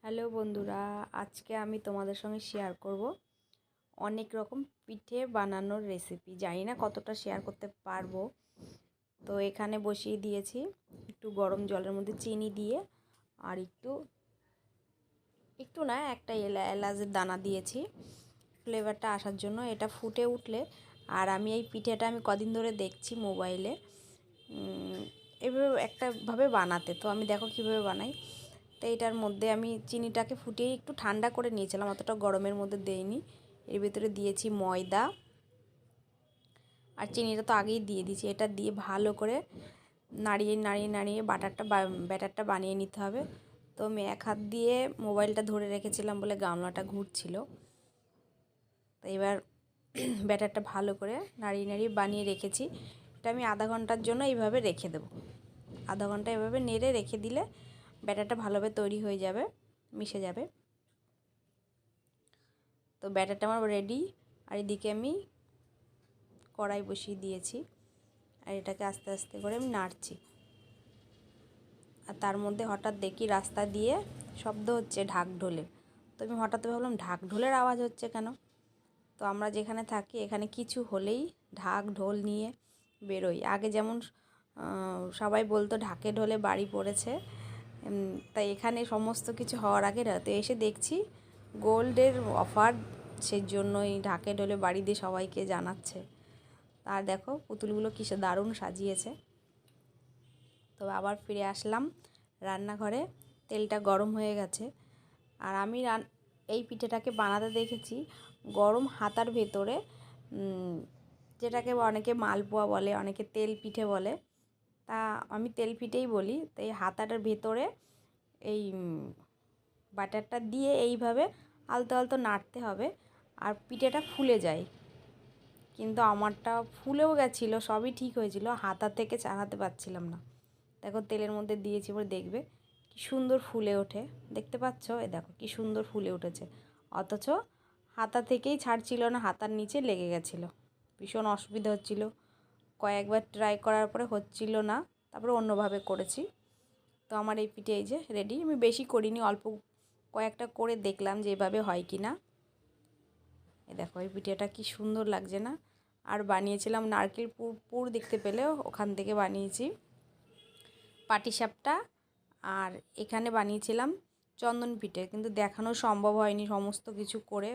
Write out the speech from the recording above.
Hello বন্ধুরা, আজকে আমি তোমাদের সঙ্গে শেয়ার করব অনেক রকম পিঠে বানানোর রেসিপি। জানি না কতটা শেয়ার করতে পারবো। তো এখানে বসিয়ে দিয়েছি একটু গরম জলের মধ্যে চিনি দিয়ে, আর একটু না একটা এলাচের দানা দিয়েছি ফ্লেভারটা আসার জন্য। এটা ফুটে উঠলে, আর আমি এই পিঠেটা কদিন ধরে দেখছি মোবাইলে এভাবে একটাভাবে বানাতে, তো আমি দেখো কীভাবে বানাই। তো এটার মধ্যে আমি চিনিটাকে ফুটিয়ে একটু ঠান্ডা করে নিয়েছিলাম, অতটা গরমের মধ্যে দেইনি। এর ভিতরে দিয়েছি ময়দা, আর চিনিটা তো আগেই দিয়ে দিয়েছি। এটা দিয়ে ভালো করে নাড়িয়ে নাড়িয়ে নাড়িয়ে ব্যাটারটা বানিয়ে নিতে হবে। তো আমি এক হাত দিয়ে মোবাইলটা ধরে রেখেছিলাম বলে গামলাটা ঘুরছিল। তো এবার ব্যাটারটা ভালো করে নাড়িয়ে নাড়িয়ে বানিয়ে রেখেছি। এটা আমি আধা ঘন্টার জন্য এইভাবে রেখে দেবো। আধা ঘন্টা এভাবে নেড়ে রেখে দিলে ব্যাটারটা ভালোভাবে তৈরি হয়ে যাবে, মিশে যাবে। তো ব্যাটারটা আমার রেডি। আর এদিকে আমি কড়াই বসিয়ে দিয়েছি, আর এটাকে আস্তে আস্তে করে আমি নাড়ছি। আর তার মধ্যে হঠাৎ দেখি রাস্তা দিয়ে শব্দ হচ্ছে ঢাক ঢোলে। তো আমি হঠাৎ ভাবলাম ঢাক ঢোলের আওয়াজ হচ্ছে কেন। তো আমরা যেখানে থাকি এখানে কিছু হলেই ঢাক ঢোল নিয়ে বেরোই। আগে যেমন সবাই বলতো ঢাকে ঢোলে বাড়ি পড়েছে, তাই এখানে সমস্ত কিছু হওয়ার আগে রাতে এসে দেখছি গোল্ডের অফার, সেই জন্যই ঢাকে ঢোলে বাড়ি দিয়ে সবাইকে জানাচ্ছে। আর দেখো পুতুলগুলো কিসে দারুণ সাজিয়েছে। তো আবার ফিরে আসলাম রান্নাঘরে। তেলটা গরম হয়ে গেছে, আর আমি এই পিঠেটাকে বানাতে দেখেছি গরম হাতার ভেতরে, যেটাকে অনেকে মালপোয়া বলে, অনেকে তেল পিঠে বলে, তা আমি তেল পিঠেই বলি। তো এই হাতাটার ভেতরে এই বাটারটা দিয়ে এইভাবে আলতো আলতো নাড়তে হবে, আর পিঠেটা ফুলে যায়। কিন্তু আমারটা ফুলেও গেছিলো, সবই ঠিক হয়েছিল, হাতা থেকে ছাড়াতে পারছিলাম না। দেখো তেলের মধ্যে দিয়েছি বলে দেখবে কি সুন্দর ফুলে ওঠে, দেখতে পাচ্ছ? এ দেখো কি সুন্দর ফুলে উঠেছে, অথচ হাতা থেকেই ছাড়ছিল না, হাতার নিচে লেগে গেছিলো। ভীষণ অসুবিধা হচ্ছিল। কয়েকবার ট্রাই করার পরে হচ্ছিল না, তারপরে অন্যভাবে করেছি। তো আমার এই পিঠে এই যে রেডি। আমি বেশি করিনি, অল্প কয়েকটা করে দেখলাম যে এভাবে হয় কি না। এই দেখো এই পিঠেটা কি সুন্দর লাগছে না। আর বানিয়েছিলাম নারকেল পুর দেখতে পেলেও ওখান থেকে বানিয়েছি পাটিসাপটা। আর এখানে বানিয়েছিলাম চন্দন পিঠে, কিন্তু দেখানো সম্ভব হয়নি সমস্ত কিছু করে।